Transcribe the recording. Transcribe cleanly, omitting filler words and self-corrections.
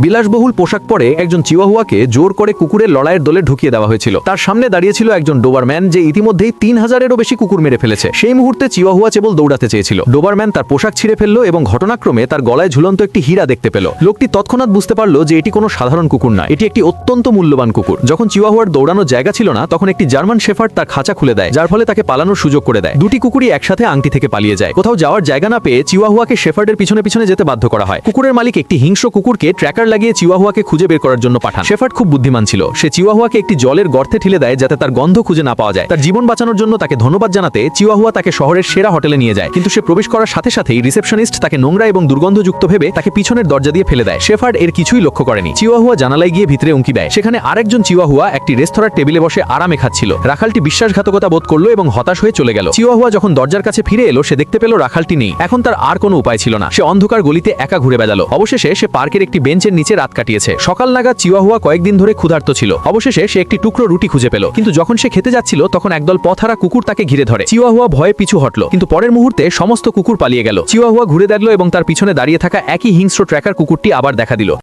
বিলাসবহুল পোশাক পরে একজন চিওয়াহুয়াকে জোর করে কুকুরের লড়াইয়ের দলে ঢুকিয়ে দেওয়া হয়েছিল। তার সামনে দাঁড়িয়ে ছিল একজন ডোবারম্যান, যে ইতিমধ্যেই 3000-এরও বেশি কুকুর মেরে ফেলেছে। সেই মুহূর্তে চিওয়াহুয়া কেবল দৌড়াতে চেয়েছিল। ডোবারম্যান তার পোশাক ছিঁড়ে ফেলল এবং ঘটনাক্রমে তার গলায় ঝুলন্ত একটি হীরা দেখতে পেল। লোকটি তৎক্ষণাৎ বুঝতে পারল যে এটি কোনো সাধারণ কুকুর নয়, এটি একটি অত্যন্ত মূল্যবান কুকুর। যখন চিওয়াহুয়ার দৌড়ানোর জায়গা ছিল না, তখন একটি জার্মান শেফার্ড তার খাঁচা খুলে দেয়, যার ফলে তাকে পালানোর সুযোগ করে দেয়। দুটি কুকুরই একসাথে আংটি থেকে পালিয়ে যায়। কোথাও যাওয়ার জায়গা না পেয়ে চিওয়াহুয়াকে শেফার্ডের পিছনে পিছনে যেতে বাধ্য করা হয়। কুকুরের মালিক একটি হিংস্র কুকুরকে ট্র্যাকার লাগিয়ে চিওয়াহুয়াকে খুঁজে বের করার জন্য পাঠান। শেফার্ড খুব বুদ্ধিমান ছিল। সে চিওয়াহুয়াকে একটি জলের গর্তে ঠেলে দেয় যাতে তার গন্ধ খুঁজে না পাওয়া যায়। তার জীবন বাঁচানোর জন্য তাকে ধন্যবাদ জানাতে চিওয়াহুয়া তাকে শহরের সেরা হোটেলে নিয়ে যায়, কিন্তু সে প্রবেশ করার সাথে সাথেই রিসেপশনিস্ট তাকে নোংরা এবং দুর্গন্ধযুক্ত ভেবে তাকে পিছনের দরজা দিয়ে ফেলে দেয়। শেফার্ড এর কিছুই লক্ষ্য করেনি। চিওয়াহুয়া জানালায় গিয়ে ভিতরে উঁকি দেয়। সেখানে আরেকজন চিওয়াহুয়া একটি রেস্তোরাঁর টেবিলে বসে আরামে খাচ্ছিল। রাখালটি বিশ্বাসঘাতকতা বোধ করলো এবং হতাশ হয়ে চলে গেল। চিওয়াহুয়া যখন দরজার কাছে ফিরে এলো, সে দেখতে পেল রাখালটি নেই। এখন তার আর কোনো উপায় ছিল না। সে অন্ধকার গলিতে একা ঘুরে বেড়ালো। অবশেষে সে পার্কের একটি বেঞ্চের নিচে রাত কাটিয়েছে। সকাল নাগাদ চিওয়াহুয়া কয়েকদিন ধরে ক্ষুধার্ত ছিল। অবশেষে সে একটি টুকরো রুটি খুঁজে পেল, কিন্তু যখন সে খেতে যাচ্ছিল তখন একদল পথহারা কুকুর তাকে ঘিরে ধরে। চিওয়াহুয়া ভয়ে পিছু হটল, কিন্তু পরের মুহূর্তে সমস্ত কুকুর পালিয়ে গেল। চিওয়াহুয়া ঘুরে দেখল এবং তার পিছনে দাঁড়িয়ে থাকা একই হিংস্র ট্র্যাকার কুকুরটি আবার দেখা দিল।